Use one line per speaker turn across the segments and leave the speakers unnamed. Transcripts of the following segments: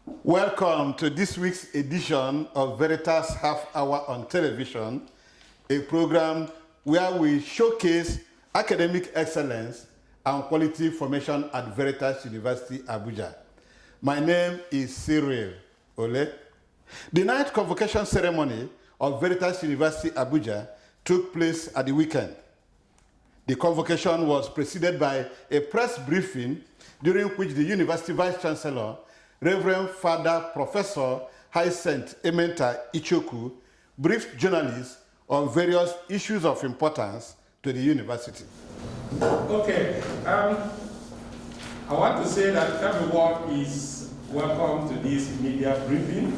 Welcome to this week's edition of VERITAS Half Hour on Television, a program where we showcase academic excellence and quality formation at VERITAS University, Abuja. My name is Cyril Ole. The ninth convocation ceremony of VERITAS University, Abuja took place at the weekend. The convocation was preceded by a press briefing during which the University Vice Chancellor, Reverend Father Professor Hyacinth Ementa Ichoku, briefed journalists on various issues of importance to the university.
Okay, I want to say that everyone is welcome to this media briefing,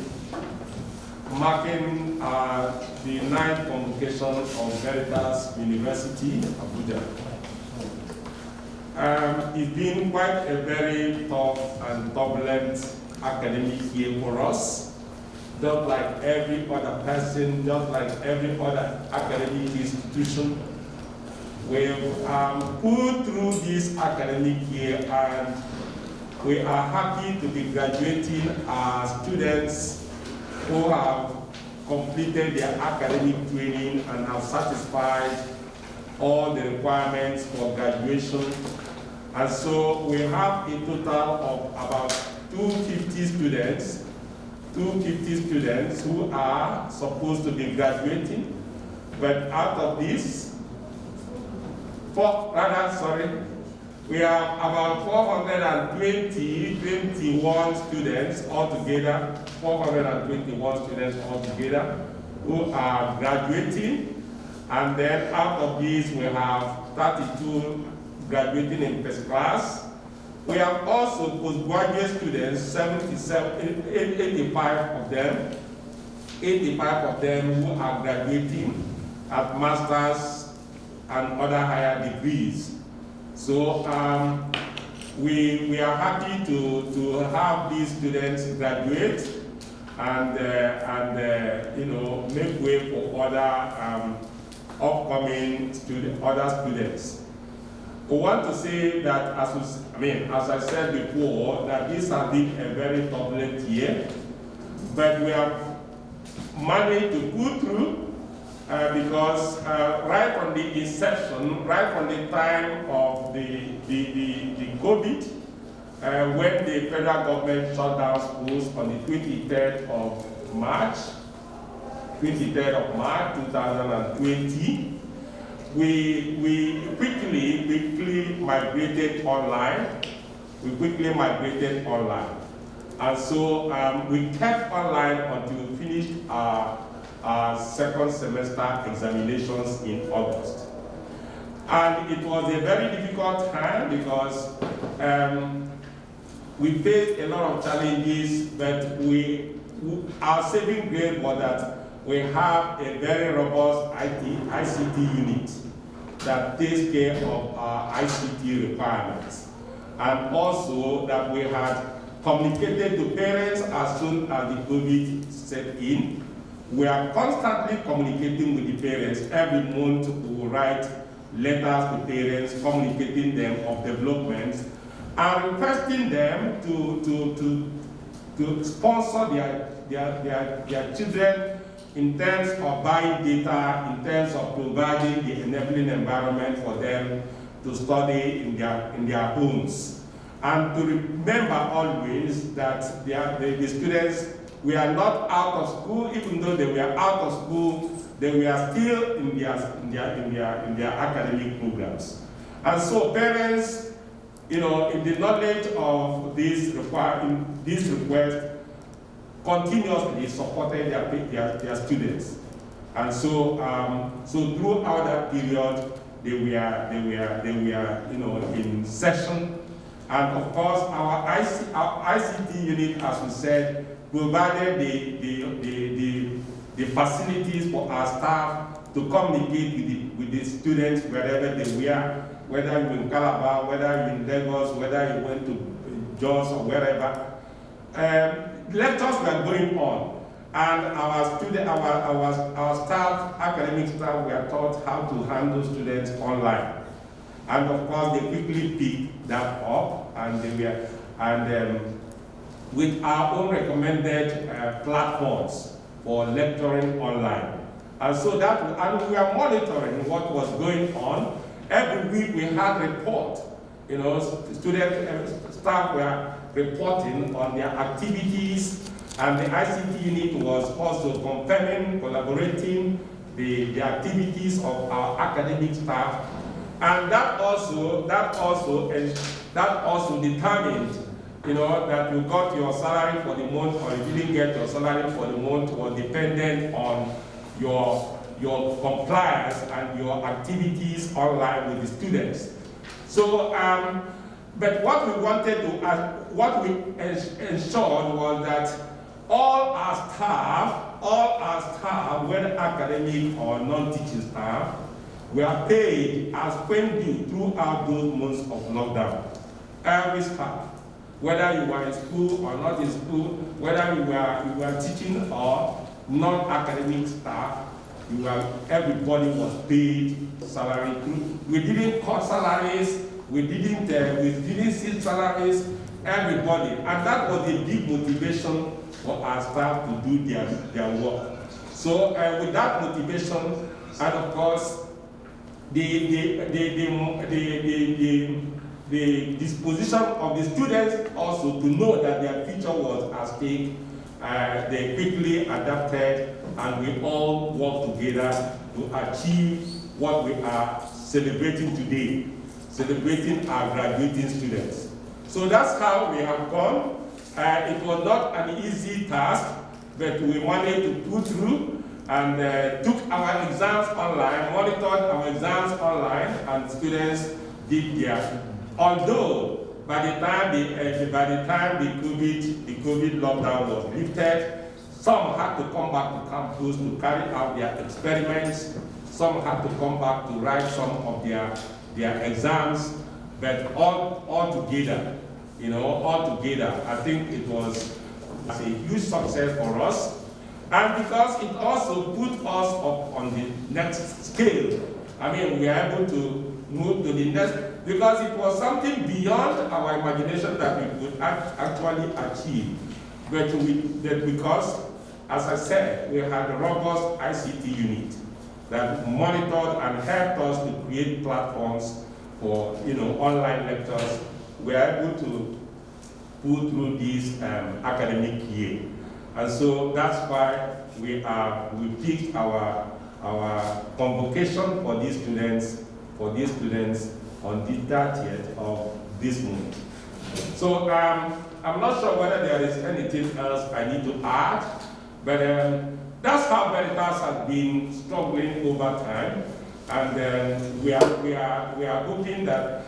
marking the ninth convocation of VERITAS University, Abuja. It's been quite a very tough and turbulent academic year for us. Just like every other person, just like every other academic institution, we've pulled through this academic year, and we are happy to be graduating our students who have completed their academic training and have satisfied all the requirements for graduation. And so we have a total of about 250 students who are supposed to be graduating. But out of this, we have about 421 students altogether, who are graduating. And then out of these, we have 32 graduating in first class. We have also postgraduate students, 85 of them who are graduating at master's and other higher degrees. So we are happy to have these students graduate and make way for other upcoming students. We want to say that, as I said before, that this has been a very turbulent year, but we have managed to pull through because right from the inception, right from the time of the COVID, when the federal government shut down schools on the 23rd of March 2020, we quickly migrated online. And so we kept online until we finished our second semester examinations in August. And it was a very difficult time because we faced a lot of challenges, but our saving grace was that we have a very robust ICT unit that takes care of our ICT requirements. And also that we had communicated to parents as soon as the COVID set in. We are constantly communicating with the parents. Every month we will write letters to parents, communicating them of developments, and requesting them to sponsor their children in terms of buying data, in terms of providing the enabling environment for them to study in their homes. And to remember always that the students were not out of school. Even though they were out of school, they were still in their academic programs. And so parents, in the knowledge of this request, continuously supported their students. And so throughout that period, they were in session. And of course, our ICT unit, as we said, provided the facilities for our staff to communicate with the students wherever they were, whether you're in Calabar, whether you're in Lagos, whether you went to Jos or wherever. Lectures were going on, and our staff, academic staff, were taught how to handle students online. And of course, they quickly picked that up, and with our own recommended platforms for lecturing online. And so that, and we are monitoring what was going on. Every week we had report, staff were reporting on their activities, and the ICT unit was also confirming, collaborating the activities of our academic staff. And that also determined, that you got your salary for the month or you didn't get your salary for the month was dependent on your compliance and your activities online with the students. So, but what we wanted to, what we ensured was that all our staff, whether academic or non-teaching staff, were paid as when due throughout those months of lockdown. Every staff, whether you were in school or not in school, whether you were teaching or non-academic staff, everybody was paid salary. We didn't cut salaries, we didn't see salaries, everybody. And that was a big motivation for our staff to do their work. So with that motivation, and of course, the disposition of the students also to know that their future was at stake, they quickly adapted, and we all worked together to achieve what we are celebrating today, celebrating our graduating students. So that's how we have gone. It was not an easy task, but we managed to pull through and took our exams online, monitored our exams online, and students did their. Although by the time the COVID lockdown was lifted, some had to come back to campus to carry out their experiments. Some had to come back to write some of their exams, but all together, I think it was a huge success for us. And because it also put us up on the next scale. I mean, we are able to move to the next, because it was something beyond our imagination that we could actually achieve. But because, as I said, we had a robust ICT unit that monitored and helped us to create platforms for online lectures. We are able to pull through this academic year. And so that's why we picked our convocation for these students on the 30th of this month. So I'm not sure whether there is anything else I need to add, but that's how VERITAS has been struggling over time, and we are hoping that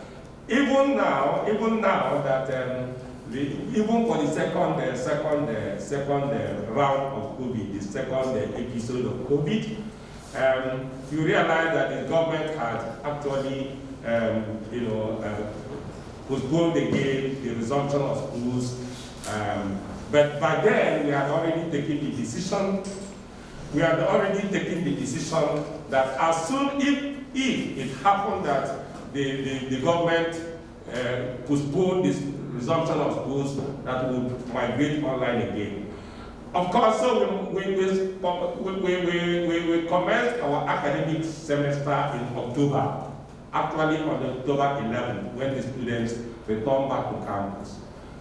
even now that even for the second round of COVID, the second episode of COVID, you realize that the government had actually, postponed again the resumption of schools. But by then, we had already taken the decision. That as soon if it happened that the government postponed this resumption of schools, that would migrate online again. Of course, so we commenced our academic semester in October, actually on October 11th, when the students returned back to campus.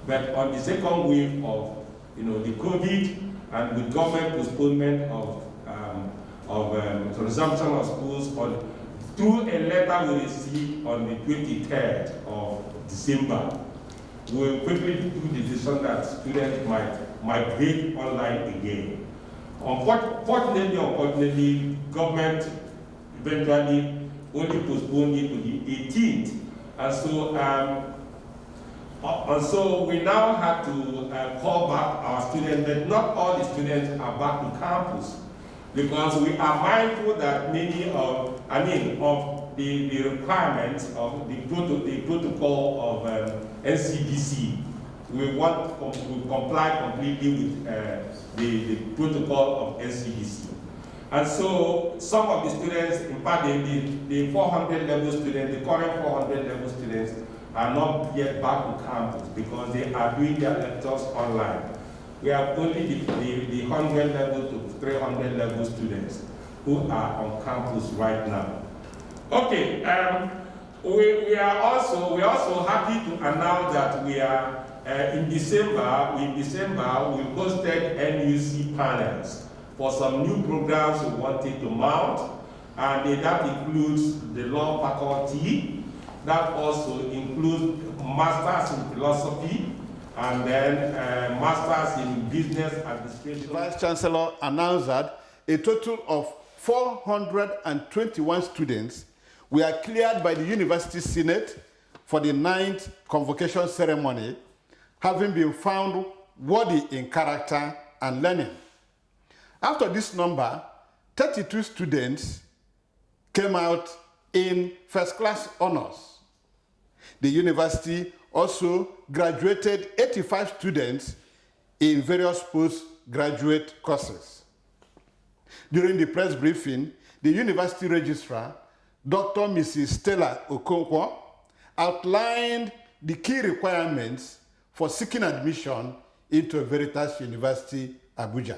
But on the second wave of the COVID, and with government postponement of resumption of schools, through a letter we received on the 23rd of December, we quickly took the decision that students might migrate online again. Unfortunately, government eventually only postponed it to the 18th. And so we now have to call back our students, but not all the students are back to campus, because we are mindful that many of the requirements of the protocol of NCDC. We comply completely with the protocol of NCDC. And so some of the students, in fact, the 400 level students, the current 400 level students, are not yet back to campus because they are doing their lectures online. We have only the 100 level to 300 level students who are on campus right now. Okay, we are also happy to announce that we are in December. We hosted NUC panels for some new programs we wanted to mount, and that includes the law faculty. That also includes masters in philosophy, and then masters in business administration.
The Vice Chancellor announced that a total of 421 students were cleared by the University Senate for the 9th convocation ceremony, having been found worthy in character and learning. After this number, 32 students came out in first-class honors. The university also graduated 85 students in various postgraduate courses. During the press briefing, the university registrar, Dr. Mrs. Stella Okonkwo, outlined the key requirements for seeking admission into VERITAS University, Abuja.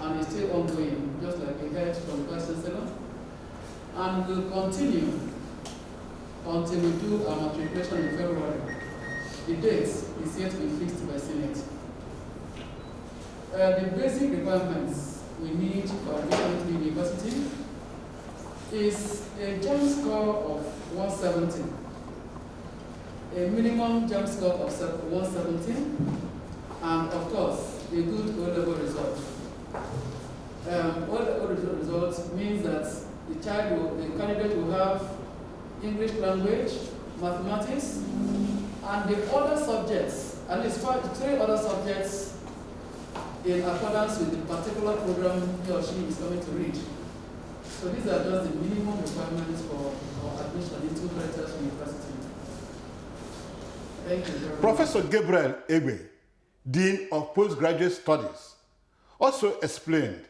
And it's still ongoing, just like we heard from the Vice Chancellor. And we'll continue until we do our matriculation in February. The date is yet to be fixed by Senate. The basic requirements we need for admission to university is a JAMB score of 170, a minimum JAMB score of 170, and of course, a good O-level result. O-level result means that the candidate will have English language, mathematics, and the other subjects, at least 3 other subjects in accordance with the particular program he or she is coming to read. So these are just the minimum requirements for admission into VERITAS University. Thank you very much.
Professor Gabriel Egbe, Dean of Postgraduate Studies, also explained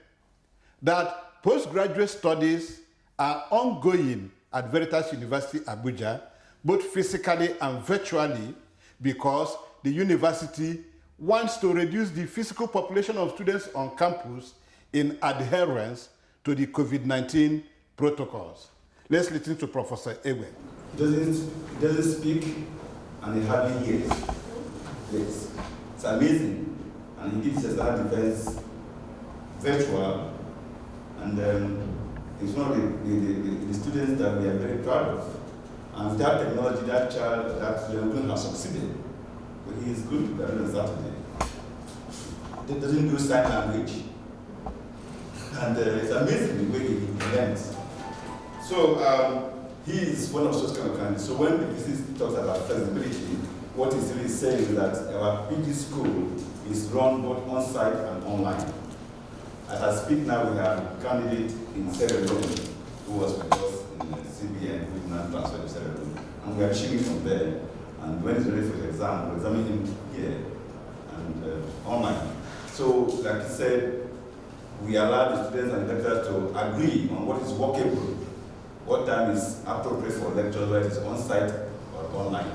that postgraduate studies are ongoing at VERITAS University, Abuja, both physically and virtually, because the university wants to reduce the physical population of students on campus in adherence to the COVID-19 protocols. Let's listen to Professor Ewe.
He doesn't speak and he hardly hears. Yes. It's amazing. And he gives us that defense virtual, and it's one of the students that we are very proud of. And with that technology, that child, that student has succeeded. But he is good on Saturday. He doesn't do sign language. And it's amazing the way he learns. So he is one of those kind of candidates. So when the VC talks about flexibility, what he's really saying is that our PG school is run both on-site and online. As I speak now, we have a candidate in Sierra Leone who was with us in CBN, who is now transferred to Sierra Leone. And we are achieving from there. And when he's ready for the exam, we'll examine him here and online. So, like he said, we allow the students and lecturers to agree on what is workable, what time is appropriate for lectures, whether it is on-site or online.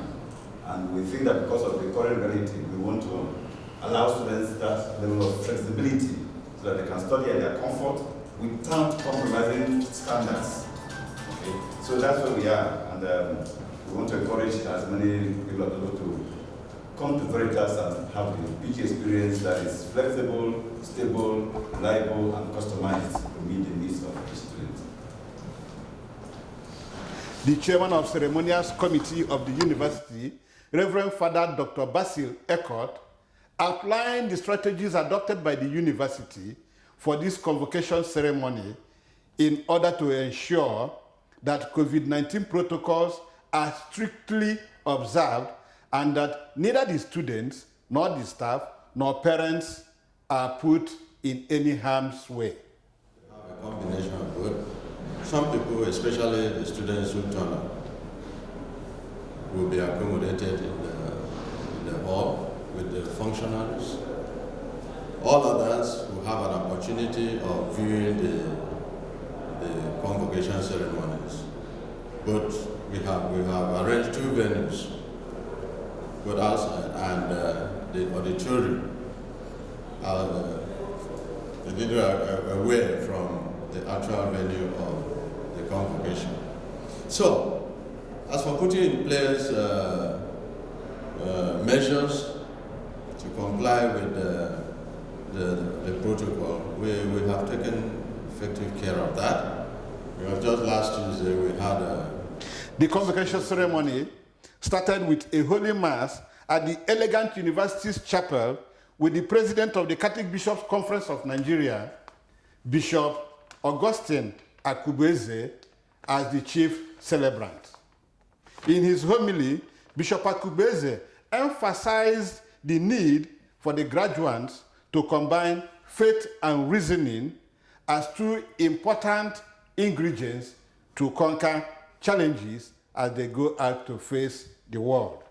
And we think that because of the current reality, we want to allow students that level of flexibility so that they can study at their comfort without compromising standards. Okay? So that's where we are, and we want to encourage as many people as possible to come to VERITAS and have the PG experience that is flexible, stable, reliable, and customized to meet the needs of the students.
The chairman of ceremonials committee of the university, Reverend Father Dr. Basil Eckert, outlined the strategies adopted by the university for this convocation ceremony in order to ensure that COVID-19 protocols are strictly observed and that neither the students, nor the staff, nor parents are put in any harm's way.
A combination of both. Some people, especially the students who turn up, will be accommodated in the hall with the functionaries. All others will have an opportunity of viewing the convocation ceremonies. But we have arranged 2 venues with us, and the children are a little away from the actual venue of the convocation. So, as for putting in place measures to comply with the protocol, we have taken effective care of that. Because just last Tuesday we had
The convocation ceremony started with a holy mass at the Elegant University's chapel with the president of the Catholic Bishops' Conference of Nigeria, Bishop Augustine Akubeze, as the chief celebrant. In his homily, Bishop Akubeze emphasized the need for the graduates to combine faith and reasoning as two important ingredients to conquer challenges as they go out to face the world.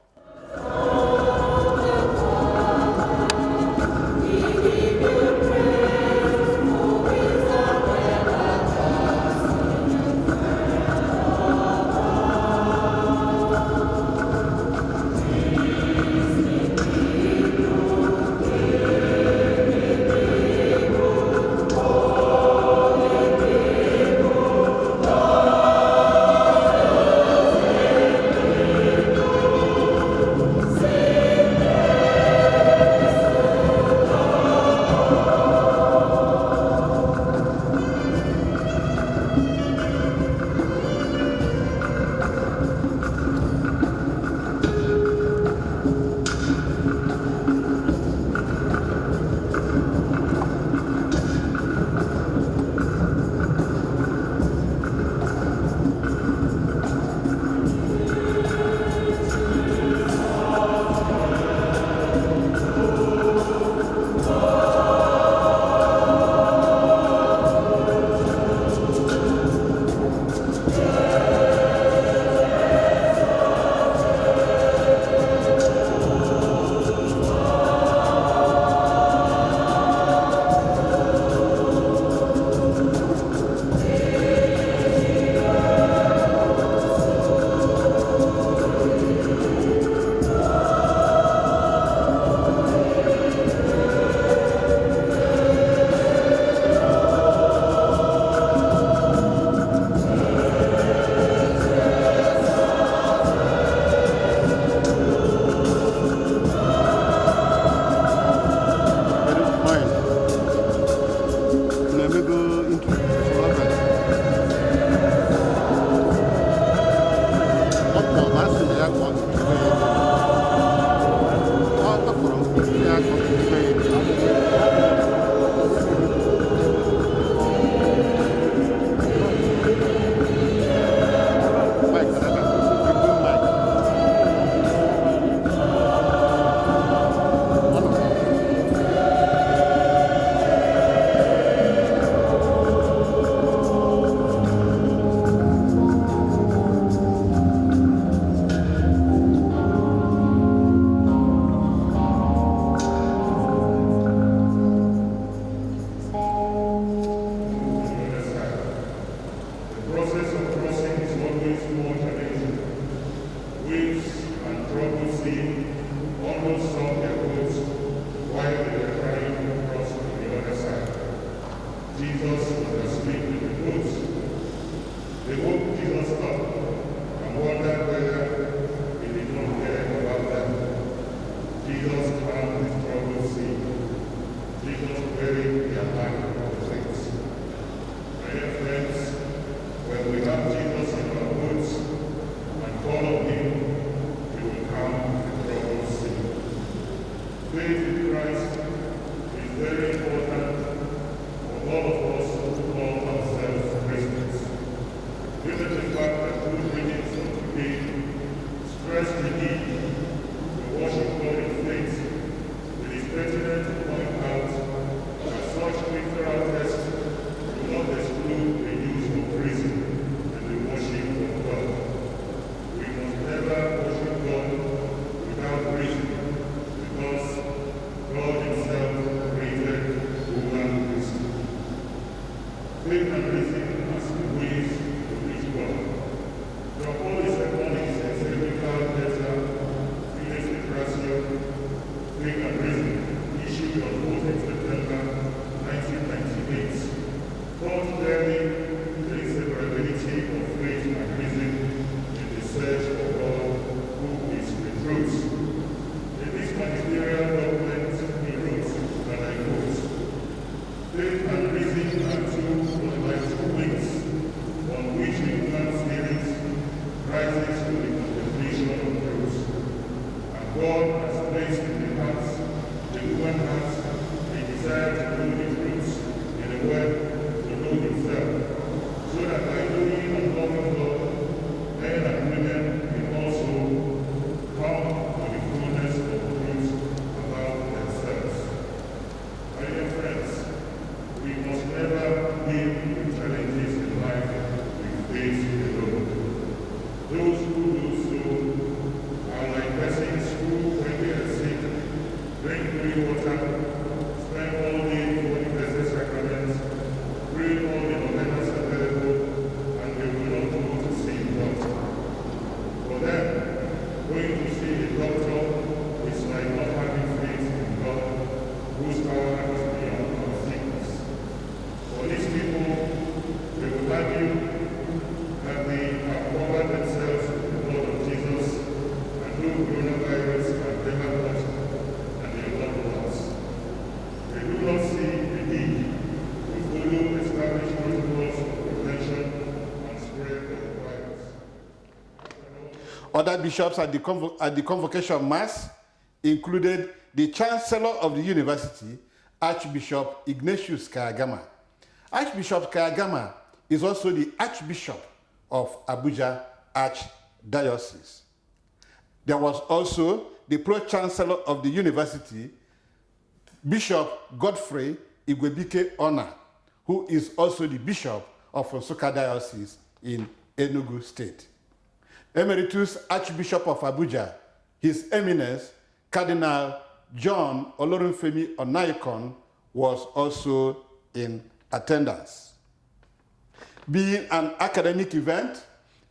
Spring and Reason, issued on 4th September 1998, taught learning the inseparability of faith and reason in the search for God, who is the truth. In this magisterial document, he wrote, and I quote, "Faith and reason are two wings on which the human spirit rises to the contemplation of truth. And God has placed in the human heart, a desire to know the truth, in a word, to know himself, so that by knowing and loving God, men and women can also come to the fullness of truth about themselves." My dear friends, we must never live with challenges in life with faith alone. Those who do so are like persons who, when they are sick, drink clean water, spend all day before the Blessed Sacrament, pray all the novenas available, and they will not go to see the doctor. For them, going to see a doctor is like not having faith in God, whose power is beyond our sickness. For these people, they will argue that they have covered themselves with the blood of Jesus, and no coronavirus can ever touch them, and they are not lost. They do not see the need to follow established protocols of prevention and spread of the virus.
Other bishops at the convocation mass included the Chancellor of the University, Archbishop Ignatius Kayagama. Archbishop Kayagama is also the Archbishop of Abuja Archdiocese. There was also the Pro-Chancellor of the University, Bishop Godfrey Igwebike Ona, who is also the Bishop of Nsukka Diocese in Enugu State. Emeritus Archbishop of Abuja, His Eminence, Cardinal John Olorunfemi Onayekon, was also in attendance. Being an academic event,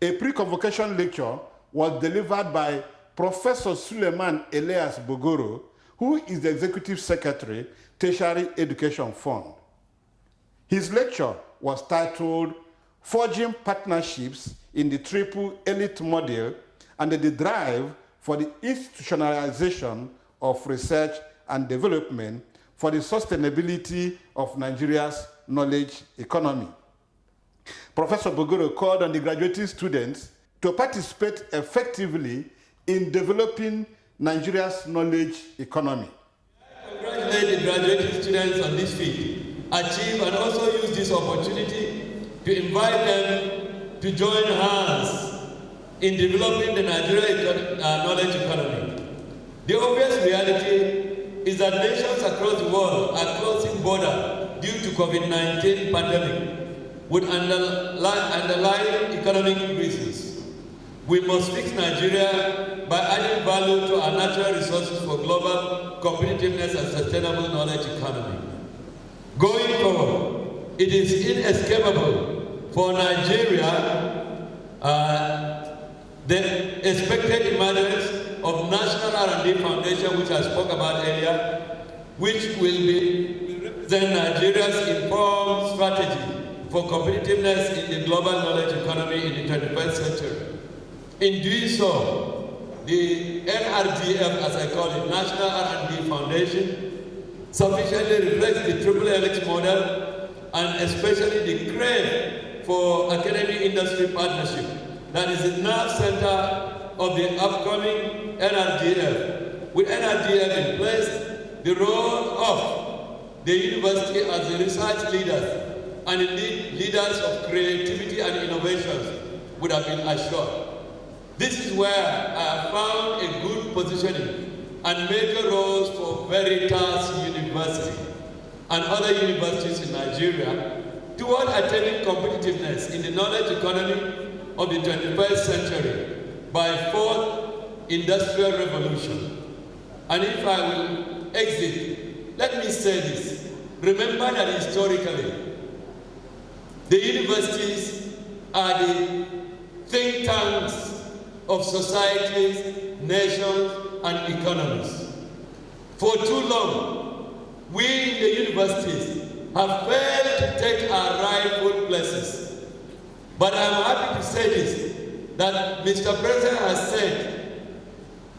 a pre-convocation lecture was delivered by Professor Suleiman Elias Bogoro, who is the Executive Secretary, Tertiary Education Fund. His lecture was titled "Forging Partnerships in the Triple Elite Model and the Drive for the Institutionalization of Research and Development for the Sustainability of Nigeria's Knowledge Economy." Professor Bogoro called on the graduating students to participate effectively in developing Nigeria's knowledge economy.
Congratulate the graduating students on this feat, achieve and also use this opportunity to invite them to join hands in developing the Nigerian knowledge economy. The obvious reality is that nations across the world are closing borders due to COVID-19 pandemic with underlying economic reasons. We must fix Nigeria by adding value to our natural resources for global competitiveness and sustainable knowledge economy. Going forward, it is inescapable for Nigeria the expected emergence of National R&D Foundation, which I spoke about earlier, which will represent Nigeria's informed strategy for competitiveness in the global knowledge economy in the 21st century. In doing so, the NRDF, as I call it, National R&D Foundation, sufficiently reflects the triple helix model and especially the crave for academic-industry partnership that is the nerve center of the upcoming NRDF. With NRDF in place, the role of the university as the research leaders and indeed leaders of creativity and innovations would have been assured. This is where I have found a good positioning and major roles for VERITAS University and other universities in Nigeria toward attaining competitiveness in the knowledge economy of the 21st century by fourth industrial revolution. And if I will exit, let me say this. Remember that historically, the universities are the think tanks of societies, nations, and economies. For too long, we in the universities have failed to take our rightful places. But I'm happy to say this, that Mr. President has said,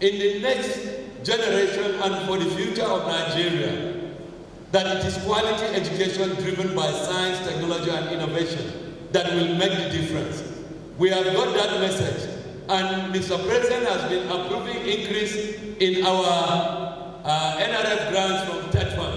in the next generation and for the future of Nigeria, that it is quality education driven by science, technology, and innovation that will make the difference. We have got that message, and Mr. President has been approving increase in our NRF grants from TED Fund.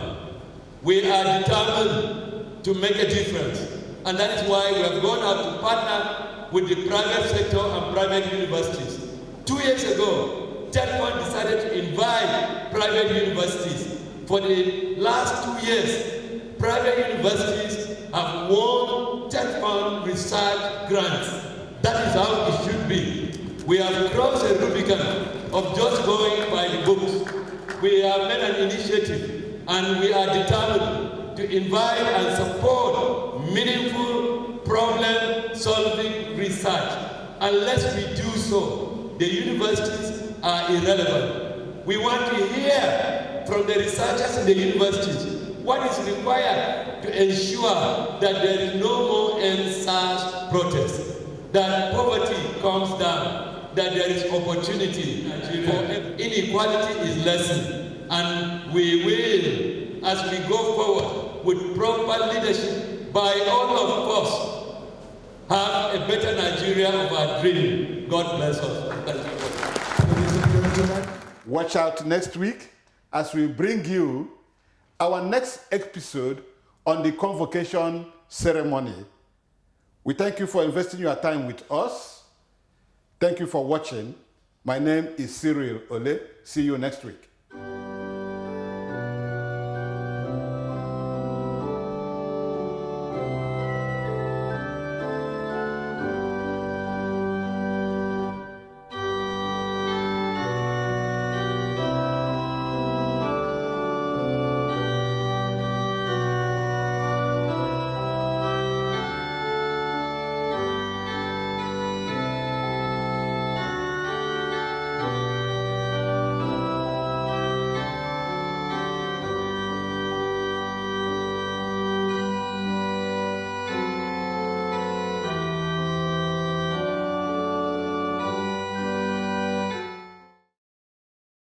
We are determined to make a difference, and that is why we have gone out to partner with the private sector and private universities. 2 years ago, TED Fund decided to invite private universities. For the last 2 years, private universities have won TED Fund research grants. That is how it should be. We have crossed a Rubicon of just going by the books. We have made an initiative, and we are determined to invite and support meaningful problem-solving research. Unless we do so, the universities are irrelevant. We want to hear from the researchers in the universities what is required to ensure that there is no more end-SARS protest, that poverty comes down, that there is opportunity in Nigeria, inequality is lessened, and we will, as we go forward with proper leadership by all of us, have a better Nigeria of our dream. God bless us. Thank you.
Watch out next week as we bring you our next episode on the convocation ceremony. We thank you for investing your time with us. Thank you for watching. My name is Cyril Ole. See you next week.